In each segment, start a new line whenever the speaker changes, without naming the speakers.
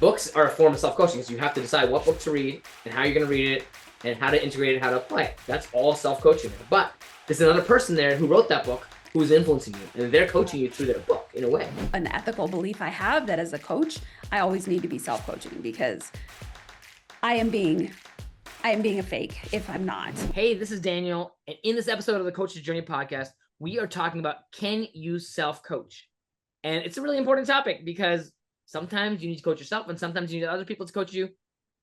Books are a form of self-coaching, so you have to decide what book to read and how you're going to read it and how to integrate it, how to apply it. That's all self-coaching. But there's another person there who wrote that book who's influencing you, and they're coaching you through their book in a way.
An ethical belief I have that as a coach, I always need to be self-coaching because I am being a fake if I'm not.
Hey, this is Daniel, and in this episode of the Coach's Journey podcast, we are talking about, can you self-coach? And it's a really important topic because sometimes you need to coach yourself and sometimes you need other people to coach you.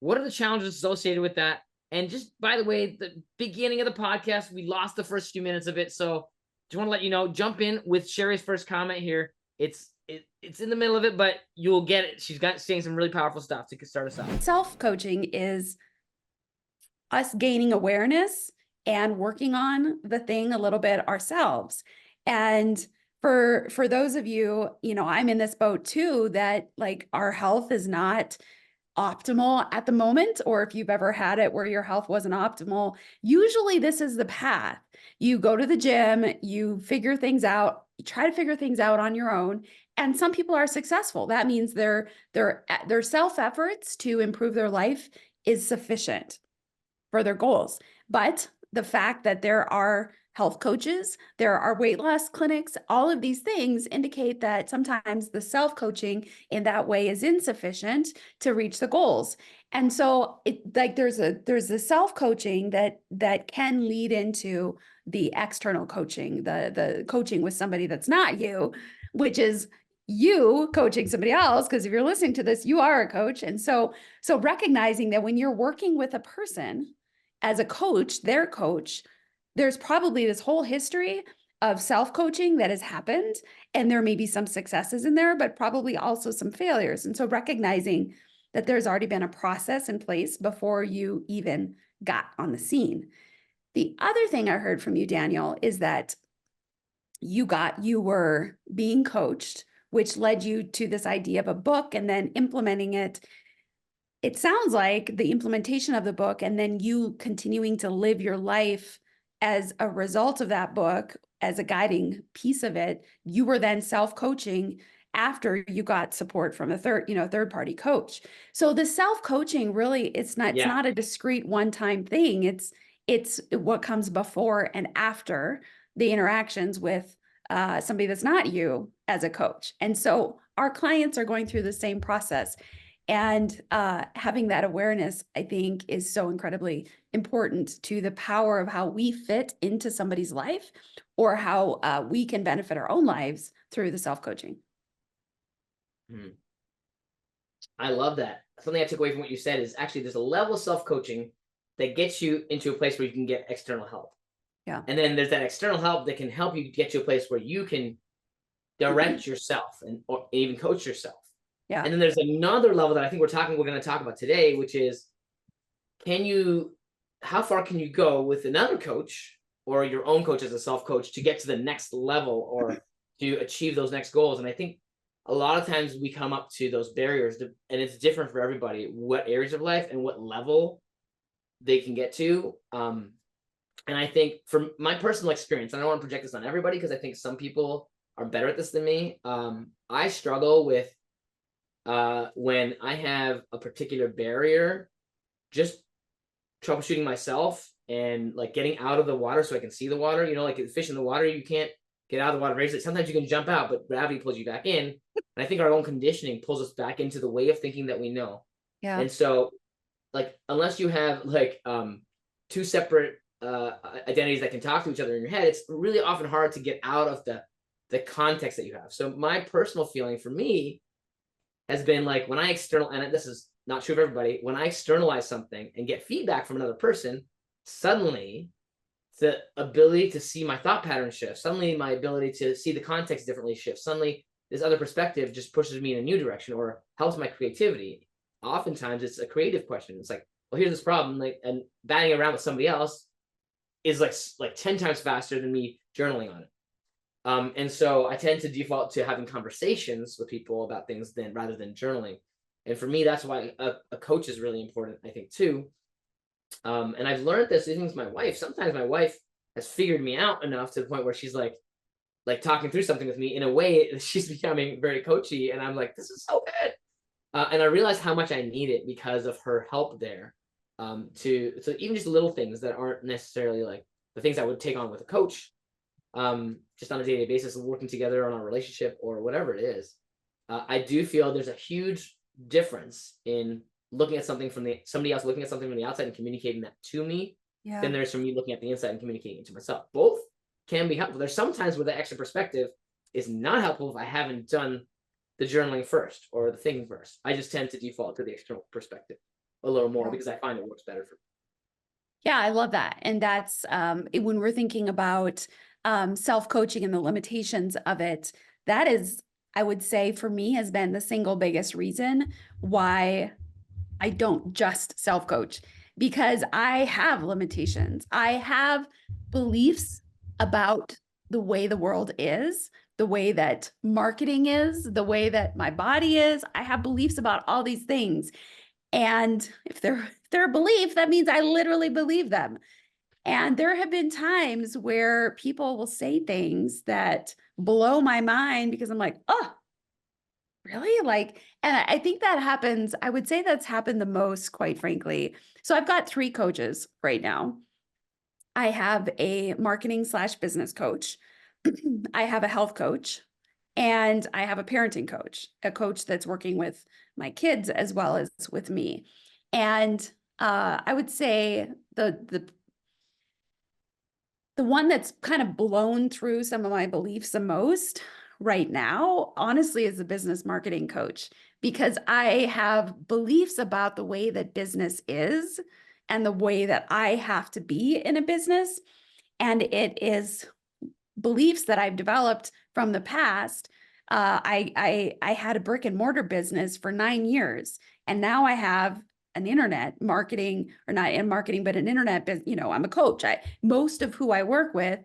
What are the challenges associated with that? And just, by the way, the beginning of the podcast, we lost the first few minutes of it. So just want to let you know, jump in with Sherry's first comment here. It's in the middle of it, but you'll get it. She's saying some really powerful stuff to start us off.
Self-coaching is us gaining awareness and working on the thing a little bit ourselves. And for those of you, I'm in this boat too, that like our health is not optimal at the moment, or if you've ever had it where your health wasn't optimal, usually this is the path. You go to the gym, you figure things out, you try to figure things out on your own. And some people are successful. That means their self-efforts to improve their life is sufficient for their goals. But the fact that there are health coaches, there are weight loss clinics, all of these things indicate that sometimes the self-coaching in that way is insufficient to reach the goals. And so there's the self-coaching that can lead into the external coaching, the coaching with somebody that's not you, which is you coaching somebody else, because if you're listening to this, you are a coach. And so recognizing that when you're working with a person as a coach, their coach, there's probably this whole history of self-coaching that has happened, and there may be some successes in there, but probably also some failures. And so recognizing that there's already been a process in place before you even got on the scene. The other thing I heard from you, Daniel, is that you were being coached, which led you to this idea of a book and then implementing it. It sounds like the implementation of the book and then you continuing to live your life as a result of that book, as a guiding piece of it, you were then self-coaching after you got support from a third party coach. So the self-coaching really, it's not a discrete one-time thing. It's what comes before and after the interactions with somebody that's not you as a coach. And so our clients are going through the same process. And having that awareness, I think, is so incredibly important to the power of how we fit into somebody's life or how we can benefit our own lives through the self-coaching.
I love that. Something I took away from what you said is actually there's a level of self-coaching that gets you into a place where you can get external help.
Yeah.
And then there's that external help that can help you get to a place where you can direct yourself or even coach yourself.
Yeah.
And then there's another level that I think we're going to talk about today, which is, how far can you go with another coach or your own coach as a self-coach to get to the next level or to achieve those next goals? And I think a lot of times we come up to those barriers, and it's different for everybody, what areas of life and what level they can get to. And I think from my personal experience, and I don't want to project this on everybody because I think some people are better at this than me. I struggle with when I have a particular barrier, just troubleshooting myself and like getting out of the water so I can see the water. Like a fish in the water, you can't get out of the water very easily. Sometimes you can jump out, but gravity pulls you back in. And I think our own conditioning pulls us back into the way of thinking that we know.
Yeah.
And so, like, unless you have like two separate identities that can talk to each other in your head, it's really often hard to get out of the context that you have. So my personal feeling for me has been like when I and this is not true of everybody, when I externalize something and get feedback from another person, suddenly the ability to see my thought pattern shifts. Suddenly my ability to see the context differently shifts. Suddenly this other perspective just pushes me in a new direction or helps my creativity. Oftentimes it's a creative question. It's like, well, here's this problem, like, and batting around with somebody else is like 10 times faster than me journaling on it. And so I tend to default to having conversations with people about things rather than journaling. And for me, that's why a coach is really important, I think, too. And I've learned this even with my wife. Sometimes my wife has figured me out enough to the point where she's like talking through something with me in a way that she's becoming very coachy. And I'm like, this is so good. And I realized how much I need it because of her help there. So even just little things that aren't necessarily like the things I would take on with a coach, just on a day-to-day basis, working together on our relationship or whatever it is. I do feel there's a huge difference in looking at something from somebody else looking at something from the outside and communicating that to me
Yeah.
than there's from me looking at the inside and communicating it to myself. Both can be helpful. There's sometimes where the extra perspective is not helpful if I haven't done the journaling first or the thinking first. I just tend to default to the external perspective a little more because I find it works better for me.
Yeah, I love that. And that's when we're thinking about self-coaching and the limitations of it, that is, I would say for me, has been the single biggest reason why I don't just self-coach, because I have limitations. I have beliefs about the way the world is, the way that marketing is, the way that my body is. I have beliefs about all these things. And if they're a belief, that means I literally believe them. And there have been times where people will say things that blow my mind because I'm like, oh, really? Like, and I think that happens. I would say that's happened the most, quite frankly. So I've got 3 coaches right now. I have a marketing/business coach. I have a health coach, and I have a parenting coach, a coach that's working with my kids as well as with me. And I would say the one that's kind of blown through some of my beliefs the most right now, honestly, is the business marketing coach, because I have beliefs about the way that business is and the way that I have to be in a business. And it is beliefs that I've developed from the past. I had a brick and mortar business for 9 years, and now I have an internet marketing, or not in marketing, but an internet business. You know, I'm a coach. Most of who I work with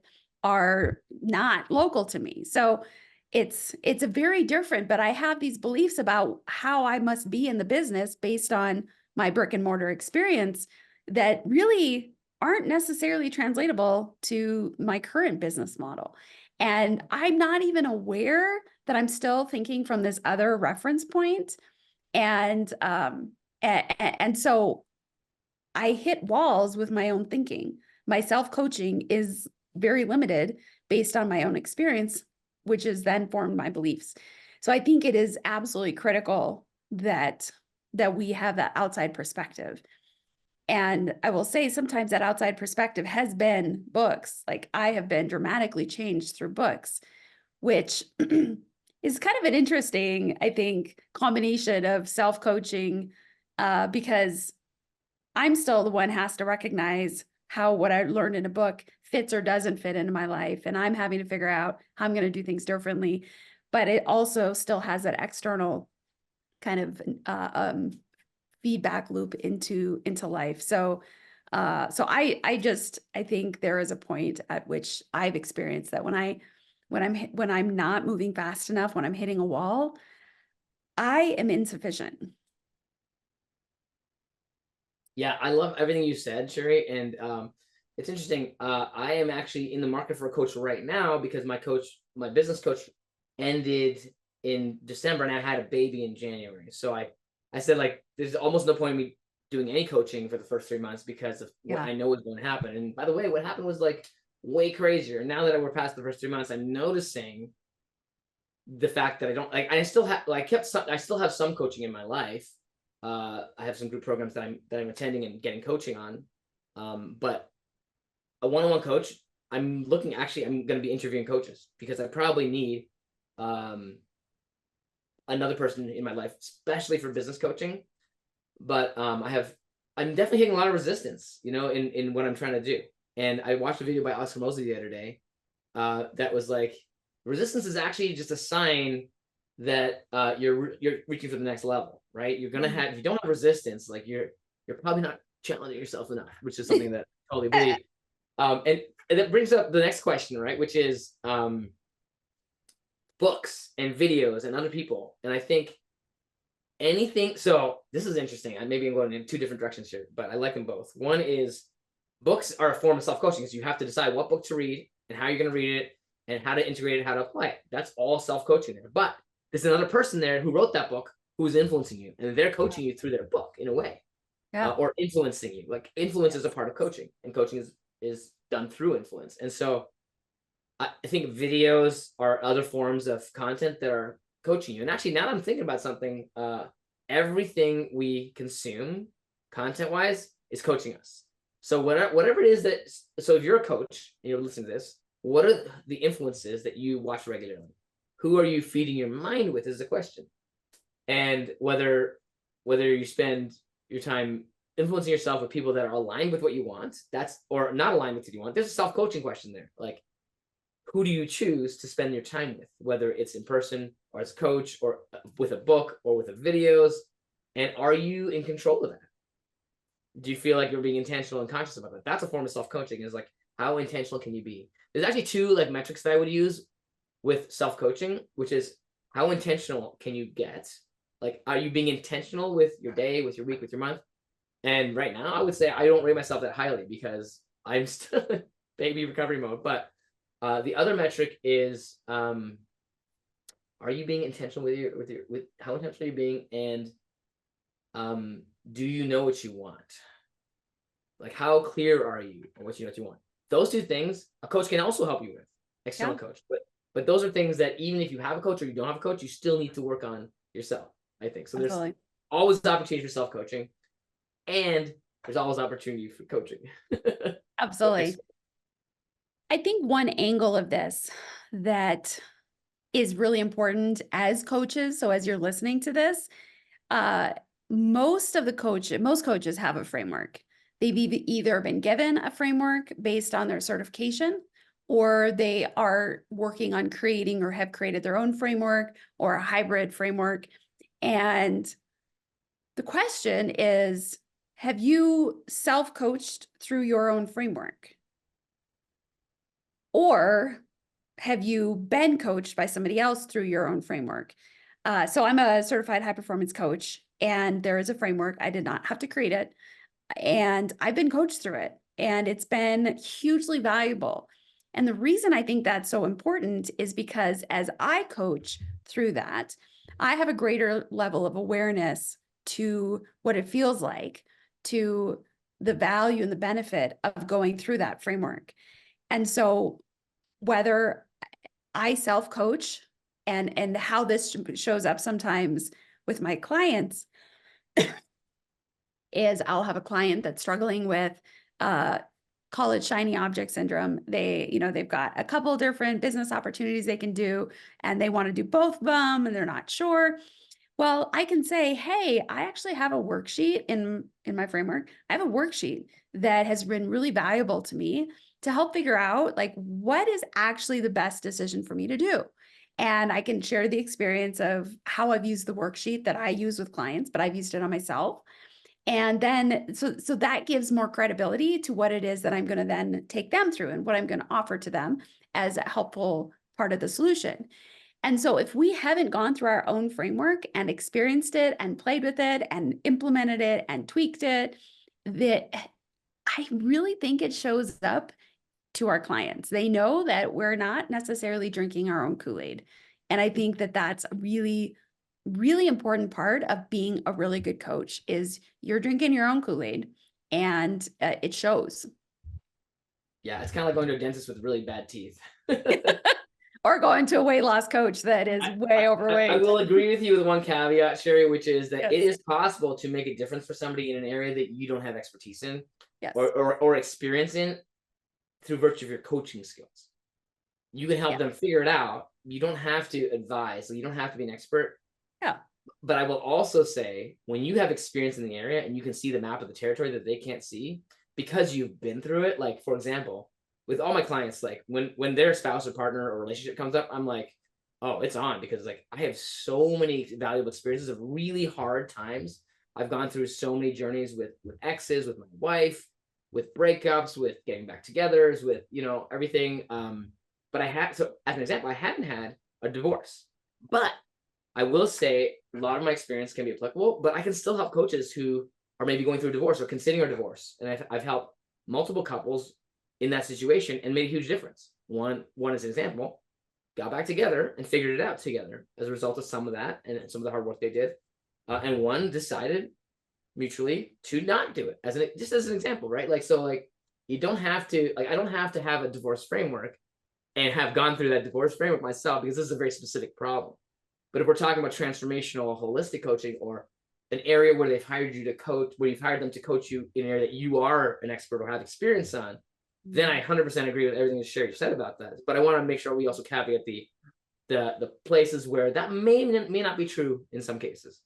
are not local to me, so it's a very different. But I have these beliefs about how I must be in the business based on my brick and mortar experience that really aren't necessarily translatable to my current business model. And I'm not even aware that I'm still thinking from this other reference point. And so I hit walls with my own thinking. My self-coaching is very limited based on my own experience, which has then formed my beliefs. So I think it is absolutely critical that we have that outside perspective. And I will say sometimes that outside perspective has been books. Like, I have been dramatically changed through books, which is kind of an interesting, I think, combination of self-coaching, because I'm still the one has to recognize how what I learned in a book fits or doesn't fit into my life. And I'm having to figure out how I'm going to do things differently. But it also still has that external kind of feedback loop into life. So I think there is a point at which I've experienced that when I'm not moving fast enough, when I'm hitting a wall, I am insufficient.
Yeah, I love everything you said, Sherry. And it's interesting. I am actually in the market for a coach right now because my business coach ended in December and I had a baby in January. So I said, like, there's almost no point in me doing any coaching for the first 3 months because of what I know is going to happen. And by the way, what happened was like way crazier. Now that we're past the first 3 months, I'm noticing the fact that I don't like. I still have I still have some coaching in my life. I have some group programs that I'm attending and getting coaching on. But a one-on-one coach, I'm going to be interviewing coaches because I probably need another person in my life, especially for business coaching. But I'm definitely hitting a lot of resistance, in what I'm trying to do. And I watched a video by Oscar Mosley the other day that was like, resistance is actually just a sign that you're reaching for the next level, right? You're gonna have, if you don't have resistance, like you're probably not challenging yourself enough, which is something that I totally believe. And that brings up the next question, right? Which is books and videos and other people. And I think so this is interesting. Maybe I'm going in 2 different directions here, but I like them both. One is books are a form of self-coaching because you have to decide what book to read and how you're going to read it and how to integrate it, how to apply it. That's all self-coaching there. But there's another person there who wrote that book who's influencing you, and they're coaching you through their book in a way,
Yeah.
or influencing you. Like influence is a part of coaching, and coaching is done through influence. And so I think videos are other forms of content that are coaching you. And actually, now that I'm thinking about something, everything we consume content wise is coaching us. So whatever it is that, so if you're a coach and you're listening to this, what are the influences that you watch regularly? Who are you feeding your mind with is the question. And whether you spend your time influencing yourself with people that are aligned with what you want, or not aligned with what you want, there's a self-coaching question there. Like, who do you choose to spend your time with, whether it's in person or as a coach or with a book or with the videos? And are you in control of that? Do you feel like you're being intentional and conscious about that? That's a form of self-coaching, is like, how intentional can you be? There's actually two like metrics that I would use with self-coaching, which is how intentional can you get? Like, are you being intentional with your day, with your week, with your month? And right now, I would say I don't rate myself that highly because I'm still in baby recovery mode. But the other metric is, are you being intentional with how intentional are you being, and do you know what you want? Like, how clear are you on what you want? Those two things, a coach can also help you with, external coach. But those are things that even if you have a coach or you don't have a coach, you still need to work on yourself, I think. So
Absolutely.
there's always opportunity for self-coaching, and there's always opportunity for coaching.
Absolutely. I think one angle of this that is really important as coaches. So as you're listening to this, most coaches have a framework. They've either been given a framework based on their certification, or they are working on creating or have created their own framework or a hybrid framework. And the question is, have you self-coached through your own framework? Or have you been coached by somebody else through your own framework? So I'm a certified high performance coach, and there is a framework. I did not have to create it, and I've been coached through it, and it's been hugely valuable. And the reason I think that's so important is because as I coach through that, I have a greater level of awareness to what it feels like, to the value and the benefit of going through that framework. And so whether I self-coach and how this shows up sometimes with my clients is I'll have a client that's struggling with college shiny object syndrome. They've got a couple different business opportunities they can do, and they want to do both of them, and they're not sure. Well, I can say, hey, I actually have a worksheet in my framework. I have a worksheet that has been really valuable to me to help figure out like what is actually the best decision for me to do. And I can share the experience of how I've used the worksheet that I use with clients, but I've used it on myself. And then so that gives more credibility to what it is that I'm going to then take them through and what I'm going to offer to them as a helpful part of the solution. And so if we haven't gone through our own framework and experienced it and played with it and implemented it and tweaked it, that I really think it shows up to our clients. They know that we're not necessarily drinking our own Kool-Aid. And I think that that's a really, really important part of being a really good coach is you're drinking your own Kool-Aid, and it shows.
Yeah, it's kind of like going to a dentist with really bad teeth.
Or going to a weight loss coach that is way overweight.
I will agree with you with one caveat, Sherry, which is that
Yes.
it is possible to make a difference for somebody in an area that you don't have expertise in,
Yes.
or experience in, through virtue of your coaching skills. You can help them figure it out. You don't have to advise, so you don't have to be an expert.
Yeah.
But I will also say, when you have experience in the area and you can see the map of the territory that they can't see because you've been through it, like for example, with all my clients, like when their spouse or partner or relationship comes up, I'm like, oh, it's on, because like I have so many valuable experiences of really hard times. I've gone through so many journeys with exes, with my wife, with breakups, with getting back togethers, with everything. But so as an example, I haven't had a divorce, but I will say a lot of my experience can be applicable, but I can still help coaches who are maybe going through a divorce or considering a divorce. And I've helped multiple couples in that situation and made a huge difference. One as an example, got back together and figured it out together as a result of some of that and some of the hard work they did. and one decided mutually to not do it, just as an example, right? Like, so like, you don't have to, like, I don't have to have a divorce framework and have gone through that divorce framework myself, because this is a very specific problem. But if we're talking about transformational holistic coaching, or an area where they've hired you to coach, where you've hired them to coach you in an area that you are an expert or have experience on, then I 100% agree with everything that Sherry said about that. But I want to make sure we also caveat the places where that may not be true in some cases.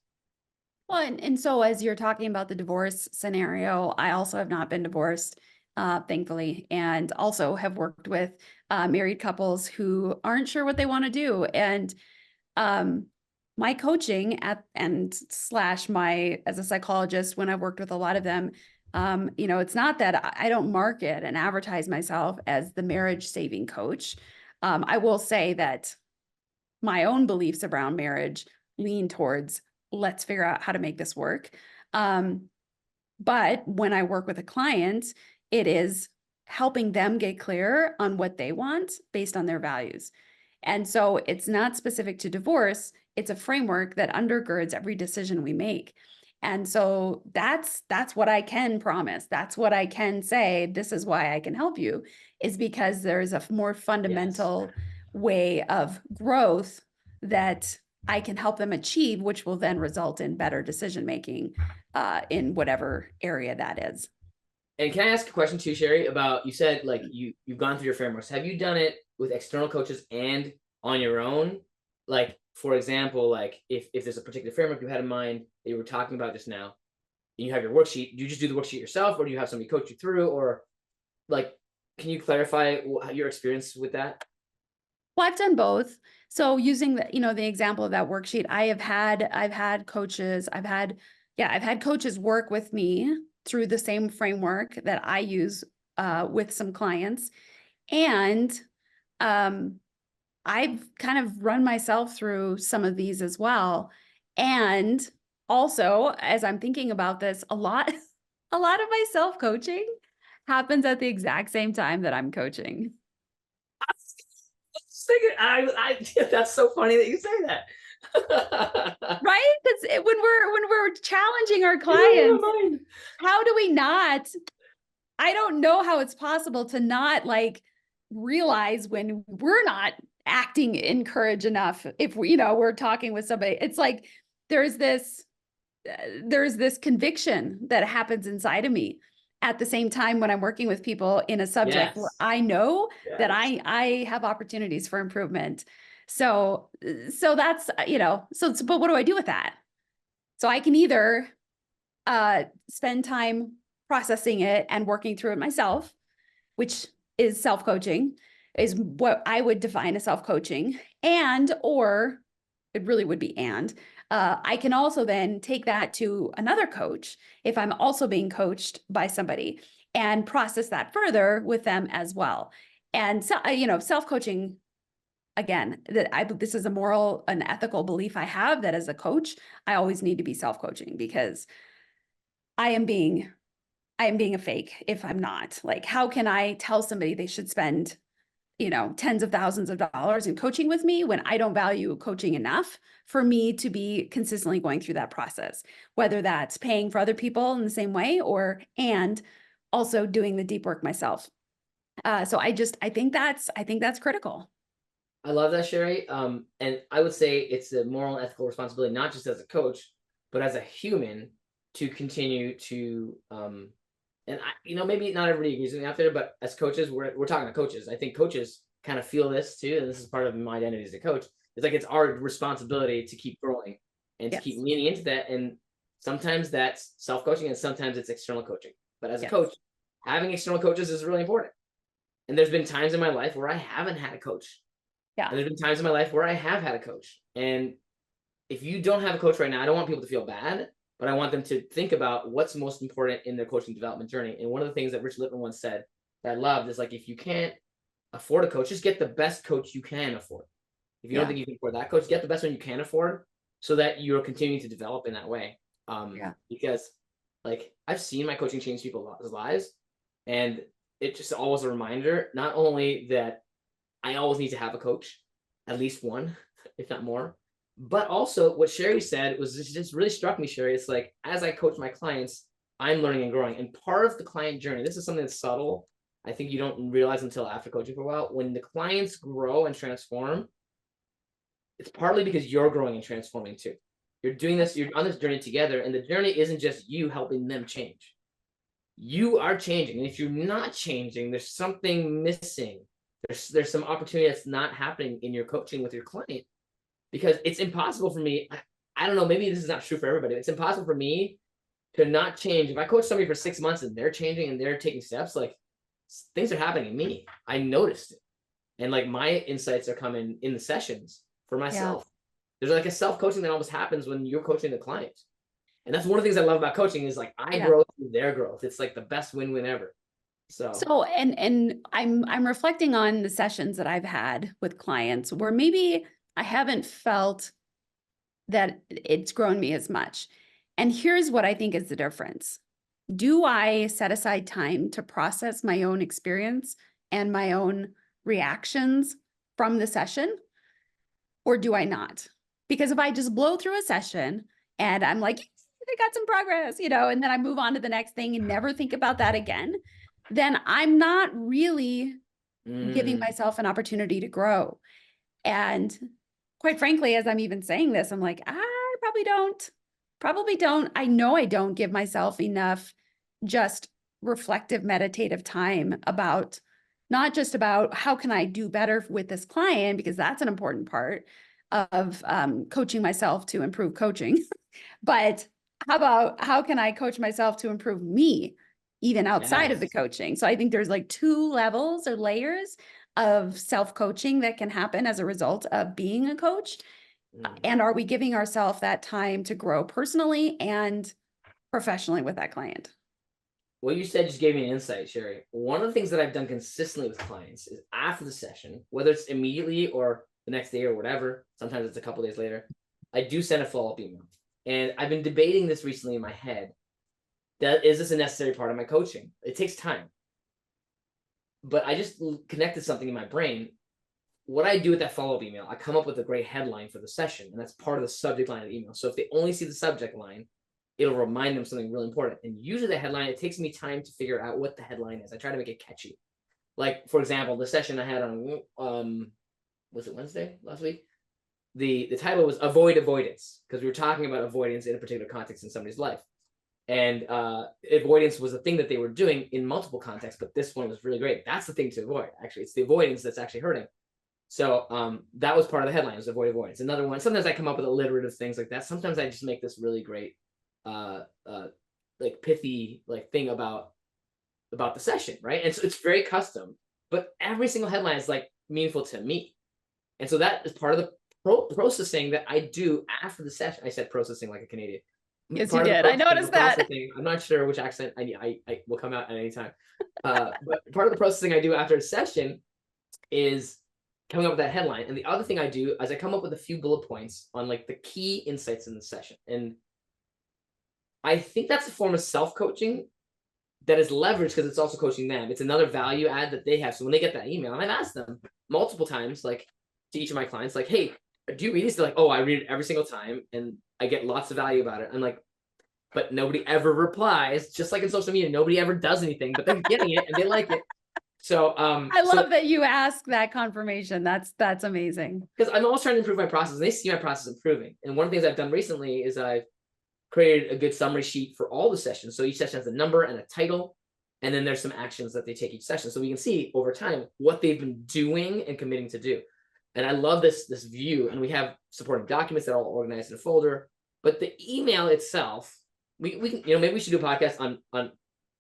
Well, and so as you're talking about the divorce scenario, I also have not been divorced, thankfully, and also have worked with married couples who aren't sure what they want to do. And my coaching slash my, as a psychologist, when I've worked with a lot of them, it's not that I don't market and advertise myself as the marriage saving coach. I will say that my own beliefs around marriage lean towards, let's figure out how to make this work. But when I work with a client, it is helping them get clear on what they want based on their values. And so it's not specific to divorce. It's a framework that undergirds every decision we make. And so that's what I can promise. That's what I can say. This is why I can help you, is because there's a more fundamental way of growth that I can help them achieve, which will then result in better decision making in whatever area that is.
And can I ask a question too, Sherry, about, you said like you've gone through your frameworks. Have you done it with external coaches and on your own? Like, for example, like if there's a particular framework you had in mind that you were talking about just now, and you have your worksheet, do you just do the worksheet yourself, or do you have somebody coach you through? Or like, can you clarify your experience with that?
Well, I've done both. So using the example of that worksheet, I've had coaches work with me through the same framework that I use with some clients. And I've kind of run myself through some of these as well. And also, as I'm thinking about this, a lot of my self-coaching happens at the exact same time that I'm coaching.
That's so funny that you say that.
Right? Because when we're challenging our
Yeah,
clients, how do we not? I don't know how it's possible to not like realize when we're not acting in courage enough. If we're talking with somebody, it's like there's this conviction that happens inside of me at the same time when I'm working with people in a subject where
Yes.
I know that
Yes.
I have opportunities for improvement. So that's, but what do I do with that? So I can either spend time processing it and working through it myself, which is self-coaching, is what I would define as self-coaching, or it really would be I can also then take that to another coach if I'm also being coached by somebody and process that further with them as well. And so, self-coaching, again, this is a moral and ethical belief I have, that as a coach, I always need to be self-coaching, because I am being a fake if I'm not. Like, how can I tell somebody they should spend tens of thousands of dollars in coaching with me when I don't value coaching enough for me to be consistently going through that process, whether that's paying for other people in the same way, and also doing the deep work myself. So I think that's critical.
I love that, Sherry. And I would say it's a moral and ethical responsibility, not just as a coach, but as a human, to continue to, and maybe not everybody agrees with me out there, but as coaches, we're talking to coaches. I think coaches kind of feel this too, and this is part of my identity as a coach. It's like, it's our responsibility to keep growing and to keep
Yes.
leaning into that. And sometimes that's self-coaching, and sometimes it's external coaching. But as a
Yes.
coach, having external coaches is really important. And there's been times in my life where I haven't had a coach.
Yeah.
And there's been times in my life where I have had a coach. And if you don't have a coach right now, I don't want people to feel bad, but I want them to think about what's most important in their coaching development journey. And one of the things that Rich Lippman once said that I loved is, like, if you can't afford a coach, just get the best coach you can afford. If you don't think you can afford that coach, get the best one you can afford, so that you're continuing to develop in that way. Because, like, I've seen my coaching change people's lives, and it's just always a reminder, not only that I always need to have a coach, at least one, if not more, But also what Sherry said was just really struck me, Sherry. It's like, as I coach my clients, I'm learning and growing. And part of the client journey, this is something that's subtle. I think you don't realize until after coaching for a while. When the clients grow and transform, it's partly because you're growing and transforming too. You're doing this, you're on this journey together, and the journey isn't just you helping them change. You are changing. And if you're not changing, there's something missing. There's some opportunity that's not happening in your coaching with your client, because it's impossible for me. I don't know, maybe this is not true for everybody. It's impossible for me to not change. If I coach somebody for 6 months and they're changing and they're taking steps, like things are happening in me. I noticed it. And like my insights are coming in the sessions for myself. There's like a self-coaching that almost happens when you're coaching the client. And that's one of the things I love about coaching is like I grow through their growth. It's like the best win-win ever.
So and I'm reflecting on the sessions that I've had with clients where maybe I haven't felt that it's grown me as much. And here's what I think is the difference. Do I set aside time to process my own experience and my own reactions from the session, or do I not? Because if I just blow through a session and I'm like, I got some progress, you know, and then I move on to the next thing and never think about that again, then I'm not really giving myself an opportunity to grow. And quite frankly, as I'm even saying this, I'm like, I probably don't. I know I don't give myself enough just reflective, meditative time about not just about how can I do better with this client, because that's an important part of coaching myself to improve coaching. But how about how can I coach myself to improve me even outside of the coaching? So I think there's like 2 levels or layers of self-coaching that can happen as a result of being a coach. And are we giving ourselves that time to grow personally and professionally with that client?
What you said just gave me an insight, Sherry. One of the things that I've done consistently with clients is after the session, whether it's immediately or the next day or whatever, sometimes it's a couple days later, I do send a follow-up email. And I've been debating this recently in my head. Is this a necessary part of my coaching? It takes time. But I just connected something in my brain. What I do with that follow-up email, I come up with a great headline for the session, and that's part of the subject line of the email. So if they only see the subject line, it'll remind them something really important. And usually the headline, it takes me time to figure out what the headline is. I try to make it catchy. Like, for example, the session I had on, was it Wednesday last week? The title was Avoid Avoidance, because we were talking about avoidance in a particular context in somebody's life. And avoidance was a thing that they were doing in multiple contexts, but this one was really great. That's the thing to avoid, actually. It's the avoidance that's actually hurting. So that was part of the headline, was avoid avoidance. Another one, sometimes I come up with alliterative things like that. Sometimes I just make this really great like pithy like thing about the session, right? And so it's very custom, but every single headline is like meaningful to me. And so that is part of the processing that I do after the session. I said processing like a Canadian.
Yes, you did. I noticed that.
I'm not sure which accent I will come out at any time. But part of the processing I do after a session is coming up with that headline. And the other thing I do is I come up with a few bullet points on like the key insights in the session. And I think that's a form of self-coaching that is leveraged because it's also coaching them. It's another value add that they have. So when they get that email, and I've asked them multiple times, like to each of my clients, like, hey, do you read this? They're like, oh, I read it every single time and I get lots of value about it. I'm like, but nobody ever replies, just like in social media, nobody ever does anything, but they're getting it and they like it. So
I love that you ask that confirmation. That's amazing.
Because I'm always trying to improve my process and they see my process improving. And one of the things I've done recently is I've created a good summary sheet for all the sessions. So each session has a number and a title, and then there's some actions that they take each session. So we can see over time what they've been doing and committing to do. And I love this view. And we have supporting documents that are all organized in a folder. But the email itself, we can, maybe we should do a podcast on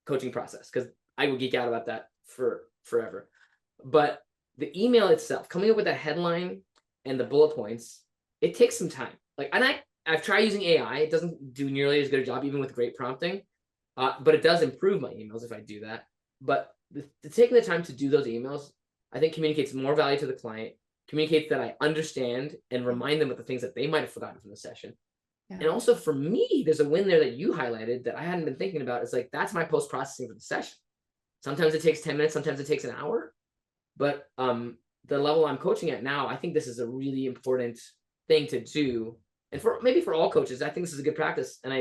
coaching process, because I would geek out about that for forever. But the email itself, coming up with that headline and the bullet points, it takes some time. Like, and I've tried using AI. It doesn't do nearly as good a job, even with great prompting, but it does improve my emails if I do that. But taking the time to do those emails, I think communicates more value to the client, communicates that I understand and remind them of the things that they might have forgotten from the session. Yeah. And also for me, there's a win there that you highlighted that I hadn't been thinking about. It's like, that's my post-processing for the session. Sometimes it takes 10 minutes, sometimes it takes an hour, but the level I'm coaching at now, I think this is a really important thing to do. And maybe for all coaches, I think this is a good practice. And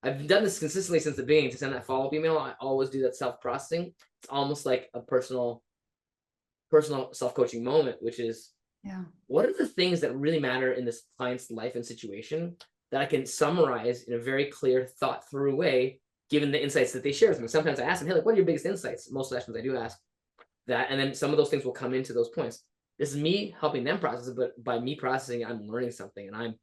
I've done this consistently since the beginning, to send that follow-up email. I always do that self-processing. It's almost like a personal self-coaching moment, which is,
Yeah.
what are the things that really matter in this client's life and situation that I can summarize in a very clear, thought through way, given the insights that they share with me. Sometimes I ask them, hey, like, what are your biggest insights? Most sessions I do ask that. And then some of those things will come into those points. This is me helping them process it, but by me processing, I'm learning something, and I'm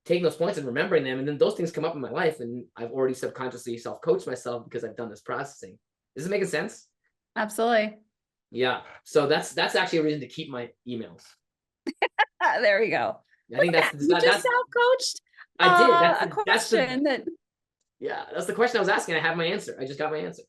taking those points and remembering them. And then those things come up in my life, and I've already subconsciously self-coached myself because I've done this processing. Is it making sense?
Absolutely.
Yeah. So that's actually a reason to keep my emails.
There we go.
I think that's
You just self-coached
I did.
a question that
Yeah, that's the question I was asking. I have my answer. I just got my answer.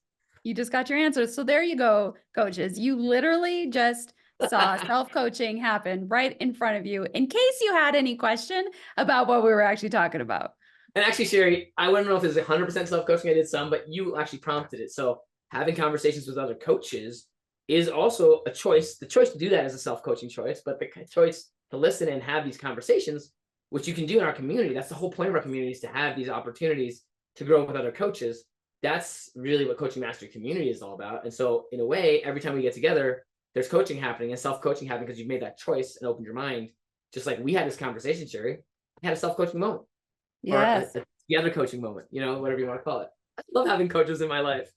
you just got your answer. So there you go, coaches. You literally just saw self-coaching happen right in front of you, in case you had any question about what we were actually talking about.
And actually, Sherry, I wouldn't know if it's 100% self-coaching. I did some, but you actually prompted it. So having conversations with other coaches is also a choice. The choice to do that is a self-coaching choice, but the choice to listen and have these conversations, which you can do in our community. That's the whole point of our community, is to have these opportunities to grow with other coaches. That's really what Coaching Mastery community is all about. And so in a way, every time we get together, there's coaching happening and self-coaching happening because you've made that choice and opened your mind. Just like we had this conversation, Sherry, I had a self-coaching moment.
Yes.
Or a together coaching moment, whatever you want to call it. I love having coaches in my life.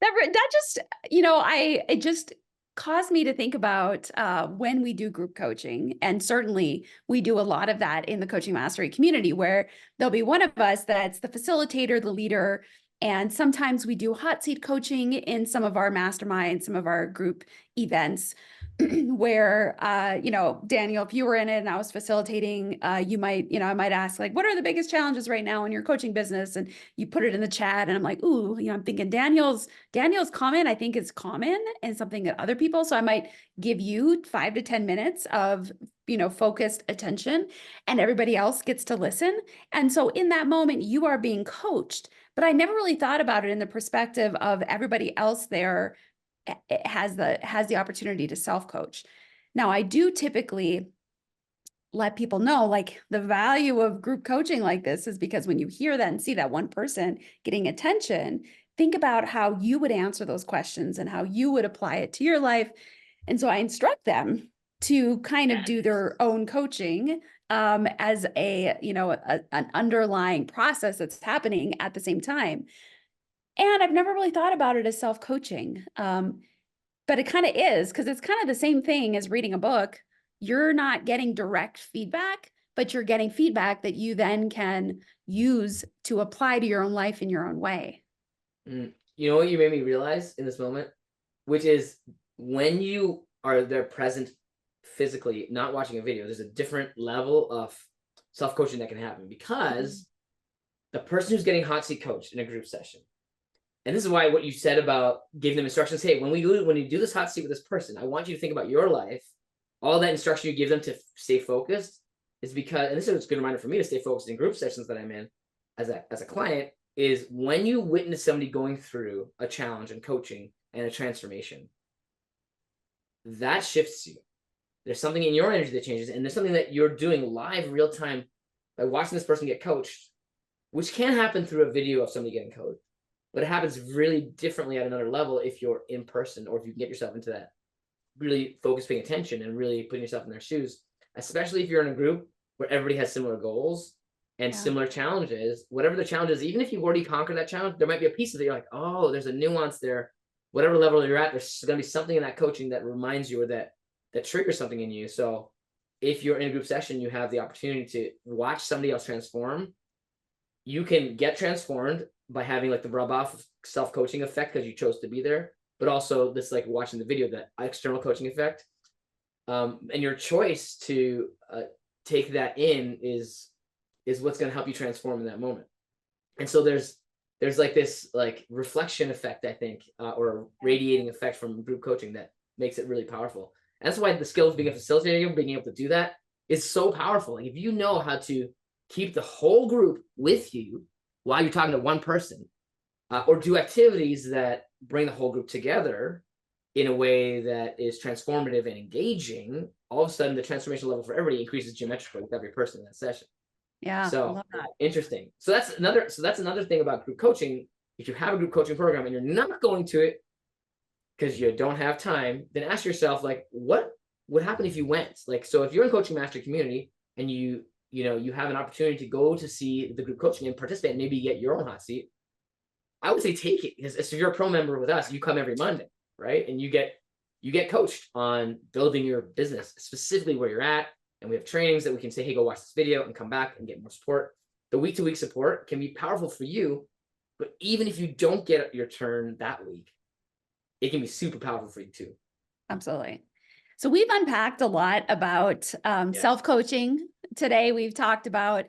That just, it just caused me to think about when we do group coaching. And certainly we do a lot of that in the Coaching Mastery community, where there'll be one of us that's the facilitator, the leader. And sometimes we do hot seat coaching in some of our masterminds, some of our group events, where, Daniel, if you were in it and I was facilitating, I might ask, like, what are the biggest challenges right now in your coaching business? And you put it in the chat, and I'm like, ooh, I'm thinking Daniel's comment, I think, is common and something that other people. So I might give you 5 to 10 minutes of, focused attention, and everybody else gets to listen. And so in that moment, you are being coached. But I never really thought about it in the perspective of everybody else there it has the opportunity to self-coach. Now, I do typically let people know, like, the value of group coaching like this is because when you hear that and see that one person getting attention, think about how you would answer those questions and how you would apply it to your life. And so I instruct them to kind of do their own coaching as an underlying process that's happening at the same time. And I've never really thought about it as self-coaching. But it kind of is, because it's kind of the same thing as reading a book. You're not getting direct feedback, but you're getting feedback that you then can use to apply to your own life in your own way.
You know what you made me realize in this moment, which is when you are there present physically, not watching a video, there's a different level of self-coaching that can happen, because the person who's getting hot seat coached in a group session, and this is why what you said about giving them instructions, hey, when you do this hot seat with this person, I want you to think about your life. All that instruction you give them to stay focused is because, and this is a good reminder for me to stay focused in group sessions that I'm in as a client, is when you witness somebody going through a challenge and coaching and a transformation, that shifts you. There's something in your energy that changes, and there's something that you're doing live, real time, by watching this person get coached, which can happen through a video of somebody getting coached. But it happens really differently at another level if you're in person, or if you can get yourself into that really focused paying attention and really putting yourself in their shoes, especially if you're in a group where everybody has similar goals and similar challenges. Whatever the challenge is, even if you've already conquered that challenge, there might be a piece of it you're like, oh, there's a nuance there. Whatever level you're at, there's going to be something in that coaching that reminds you, or that triggers something in you. So if you're in a group session, you have the opportunity to watch somebody else transform. You can get transformed by having like the rub off self-coaching effect because you chose to be there, but also this, like, watching the video, that external coaching effect. And your choice to take that in is what's going to help you transform in that moment. And so there's like this like reflection effect, I think, or radiating effect from group coaching that makes it really powerful. And that's why the skill of being a facilitator, being able to do that, is so powerful. Like, if you know how to keep the whole group with you while you're talking to one person, or do activities that bring the whole group together, in a way that is transformative and engaging, all of a sudden the transformation level for everybody increases geometrically with every person in that session.
Yeah, I
So
love that.
interesting. So that's another thing about group coaching. If you have a group coaching program and you're not going to it because you don't have time, then ask yourself, like, what would happen if you went? Like, so if you're in Coaching Master community and you have an opportunity to go to see the group coaching and participate, and maybe get your own hot seat, I would say take it, because if you're a pro member with us, you come every Monday, right? And you get coached on building your business specifically where you're at. And we have trainings that we can say, hey, go watch this video and come back and get more support. The week-to-week support can be powerful for you, but even if you don't get your turn that week, it can be super powerful for you too.
Absolutely. So we've unpacked a lot about self-coaching today. We've talked about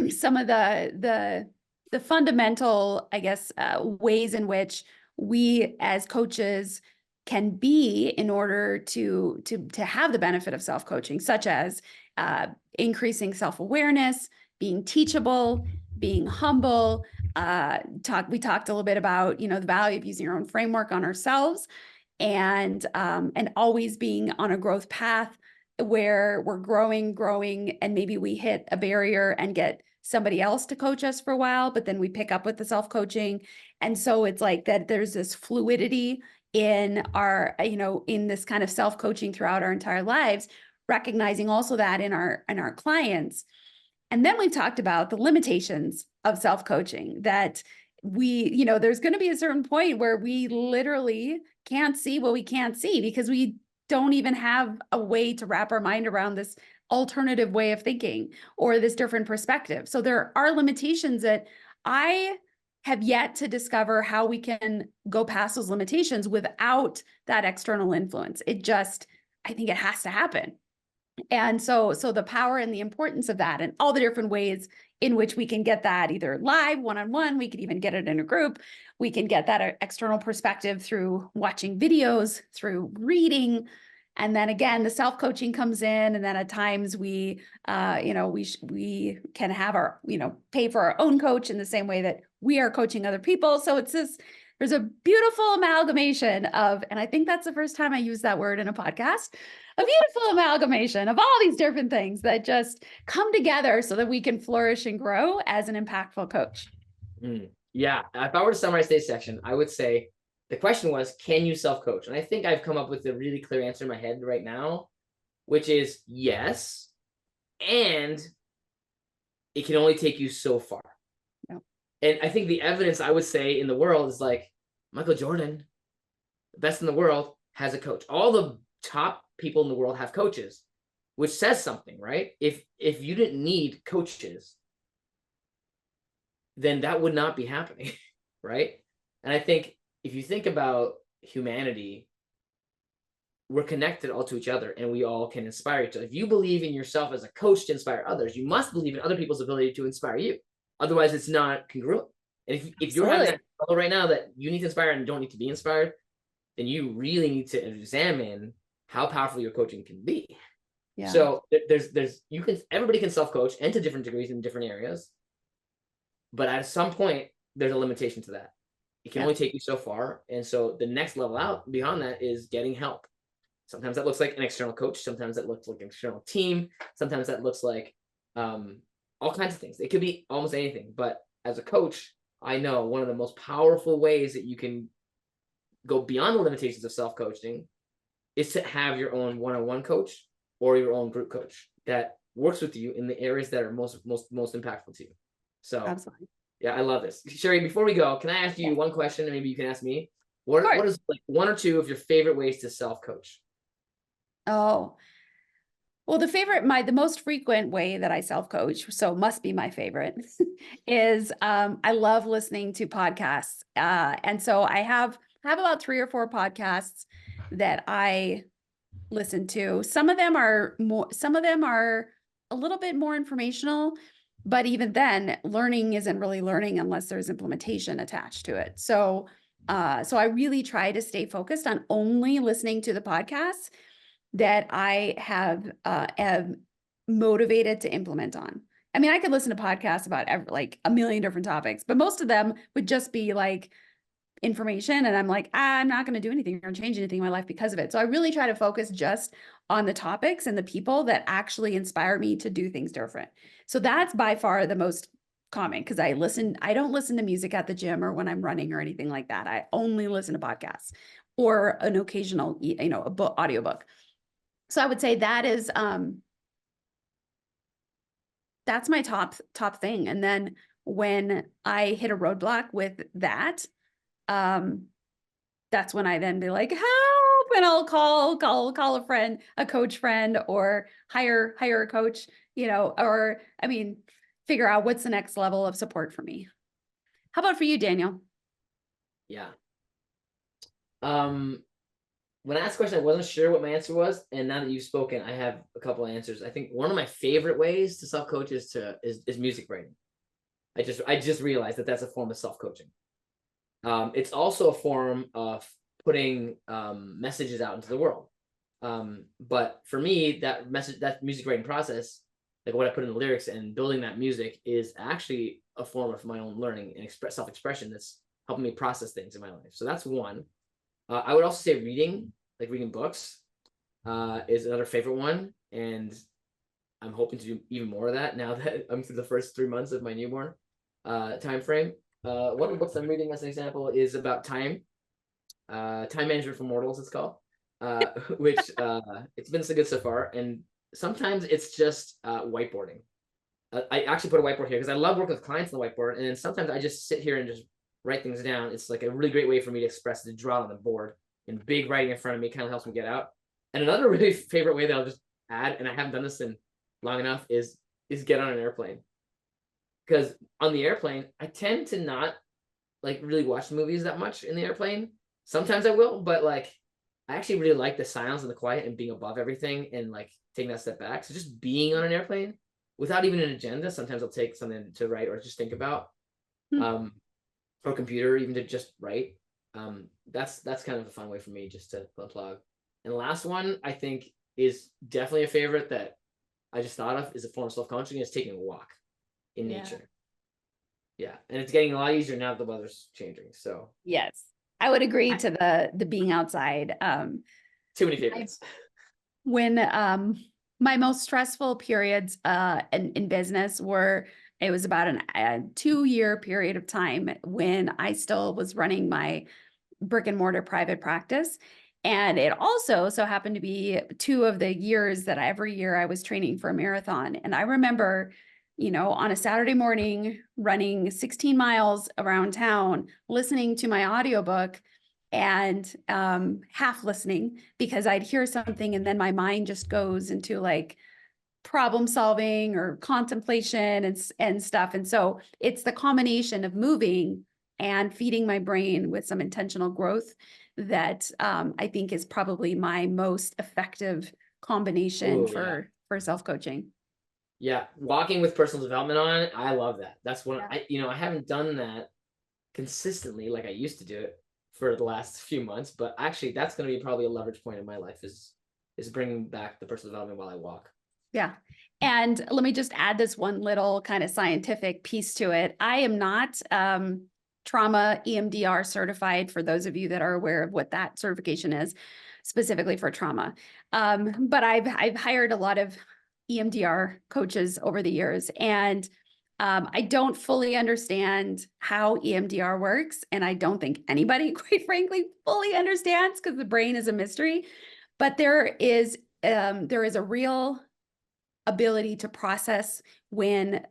some of the fundamental, I guess, ways in which we as coaches can be in order to have the benefit of self-coaching, such as increasing self-awareness, being teachable, being humble. We talked a little bit about, the value of using your own framework on ourselves, and always being on a growth path where we're growing, and maybe we hit a barrier and get somebody else to coach us for a while, but then we pick up with the self-coaching. And so it's like that there's this fluidity in our, in this kind of self-coaching throughout our entire lives, recognizing also that in our clients. And then we've talked about the limitations of self-coaching, that there's going to be a certain point where we literally can't see what we can't see, because we don't even have a way to wrap our mind around this alternative way of thinking or this different perspective. So there are limitations that I have yet to discover how we can go past those limitations without that external influence. I think it has to happen. And so the power and the importance of that, and all the different ways in which we can get that, either live, one-on-one, we could even get it in a group. We can get that external perspective through watching videos, through reading. And then again, the self-coaching comes in, and then at times we can have our, pay for our own coach in the same way that we are coaching other people. So there's a beautiful amalgamation of, and I think that's the first time I used that word in a podcast, a beautiful amalgamation of all these different things that just come together so that we can flourish and grow as an impactful coach.
Yeah. If I were to summarize today's section, I would say the question was, can you self-coach? And I think I've come up with a really clear answer in my head right now, which is yes. And it can only take you so far.
Yeah.
And I think the evidence, I would say, in the world is like Michael Jordan, the best in the world, has a coach. All the top people in the world have coaches, which says something, right? If you didn't need coaches, then that would not be happening, right? And I think if you think about humanity, we're connected all to each other, and we all can inspire each other. If you believe in yourself as a coach to inspire others, you must believe in other people's ability to inspire you. Otherwise, it's not congruent. And if you're having that trouble right now that you need to inspire and don't need to be inspired, then you really need to examine how powerful your coaching can be. Yeah. So everybody can self-coach, and to different degrees in different areas. But at some point, there's a limitation to that. It can only take you so far. And so the next level out beyond that is getting help. Sometimes that looks like an external coach. Sometimes that looks like an external team. Sometimes that looks like all kinds of things. It could be almost anything. But as a coach, I know one of the most powerful ways that you can go beyond the limitations of self-coaching is to have your own one-on-one coach or your own group coach that works with you in the areas that are most impactful to you. So absolutely. Yeah, I love this. Sherry, before we go, can I ask you one question, and maybe you can ask me? What is like one or two of your favorite ways to self-coach?
Oh, well, the most frequent way that I self-coach, so must be my favorite, is I love listening to podcasts. And so I have about 3 or 4 podcasts that I listen to. Some of them are a little bit more informational, but even then, learning isn't really learning unless there's implementation attached to it. So I really try to stay focused on only listening to the podcasts that I have am motivated to implement on. I mean, I could listen to podcasts about like a million different topics, but most of them would just be like information and I'm like, I'm not going to do anything or change anything in my life because of it. So I really try to focus just on the topics and the people that actually inspire me to do things different. So that's by far the most common, because I don't listen to music at the gym or when I'm running or anything like that. I only listen to podcasts or an occasional, a book, audiobook. So I would say that is, that's my top thing. And then when I hit a roadblock with that, that's when I then be like, help, and I'll call a friend, a coach friend, or hire a coach, or figure out what's the next level of support for me. How about for you, Daniel?
Yeah. When I asked the question, I wasn't sure what my answer was, and now that you've spoken, I have a couple of answers. I think one of my favorite ways to self-coach is music writing. I just realized that that's a form of self-coaching. It's also a form of putting messages out into the world. But for me, that music writing process, like what I put in the lyrics and building that music, is actually a form of my own learning and self-expression that's helping me process things in my life. So that's one. I would also say reading books, is another favorite one. And I'm hoping to do even more of that now that I'm through the first 3 months of my newborn time frame. One of the books I'm reading, as an example, is about time management for mortals, it's called, which it's been so good so far. And sometimes it's just whiteboarding. I actually put a whiteboard here because I love working with clients on the whiteboard, and then sometimes I just sit here and just write things down. It's like a really great way for me to express, to draw on the board in big writing in front of me. Kind of helps me get out. And another really favorite way that I'll just add, and I haven't done this in long enough, is get on an airplane. Because on the airplane, I tend to not like really watch movies that much in the airplane. Sometimes I will, but like I actually really like the silence and the quiet and being above everything and like taking that step back. So just being on an airplane without even an agenda. Sometimes I'll take something to write or just think about, or computer, even to just write. That's kind of a fun way for me just to unplug. And the last one I think is definitely a favorite that I just thought of, is a form of self-coaching, is taking a walk in nature. Yeah. And it's getting a lot easier now that the weather's changing. So
yes, I would agree to the being outside.
Too many favorites.
When my most stressful periods in business were, it was about a 2-year period of time when I still was running my brick and mortar private practice. And it also so happened to be 2 of the years that every year I was training for a marathon. And I remember, on a Saturday morning, running 16 miles around town, listening to my audiobook and half listening because I'd hear something and then my mind just goes into like problem solving or contemplation and stuff. And so it's the combination of moving and feeding my brain with some intentional growth that I think is probably my most effective combination for self-coaching.
Yeah, walking with personal development on it, I love that. That's one I haven't done that consistently like I used to do it for the last few months, but actually that's going to be probably a leverage point in my life, is bringing back the personal development while I walk.
Yeah. And let me just add this one little kind of scientific piece to it. I am not trauma EMDR certified, for those of you that are aware of what that certification is specifically for trauma. But I've hired a lot of EMDR coaches over the years, and I don't fully understand how EMDR works. And I don't think anybody, quite frankly, fully understands, because the brain is a mystery. But there is a real ability to process when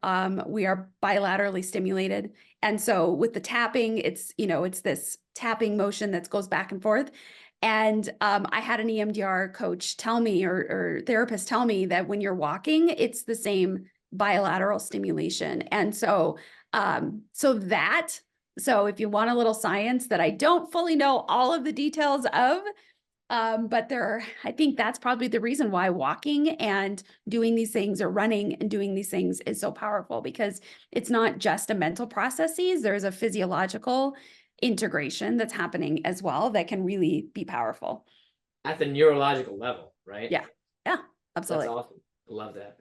we are bilaterally stimulated. And so with the tapping, it's this tapping motion that goes back and forth. And I had an EMDR coach tell me, or therapist tell me, that when you're walking, it's the same bilateral stimulation. And so if you want a little science that I don't fully know all of the details of, but I think that's probably the reason why walking and doing these things, or running and doing these things, is so powerful, because it's not just a mental processes. There's a physiological integration that's happening as well that can really be powerful.
At the neurological level, right?
Yeah. Yeah, absolutely.
That's awesome. I love that.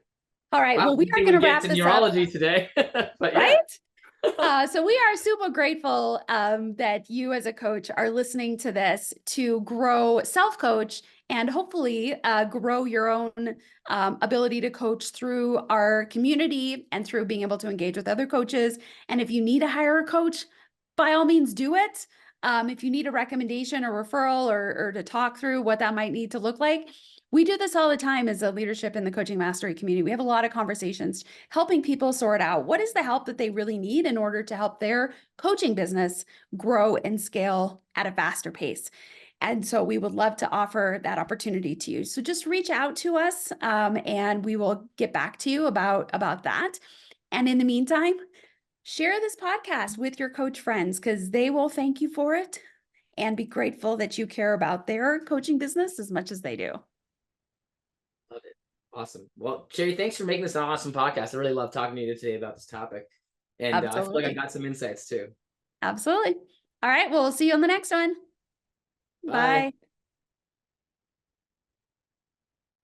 All right.
Wow,
well, we are going to wrap this
neurology
up
today, but
right? So we are super grateful that you as a coach are listening to this to grow self-coach and hopefully grow your own ability to coach through our community and through being able to engage with other coaches. And if you need to hire a coach, by all means do it. If you need a recommendation or referral or to talk through what that might need to look like, we do this all the time as a leadership in the coaching mastery community. We have a lot of conversations helping people sort out what is the help that they really need in order to help their coaching business grow and scale at a faster pace. And so we would love to offer that opportunity to you. So just reach out to us and we will get back to you about that. And in the meantime, share this podcast with your coach friends because they will thank you for it and be grateful that you care about their coaching business as much as they do.
Love it. Awesome. Well, Sherry, thanks for making this an awesome podcast. I really love talking to you today about this topic. And I feel like I
Absolutely.
got some insights too.
Absolutely. All right. Well, we'll see you on the next one.
Bye.
Bye.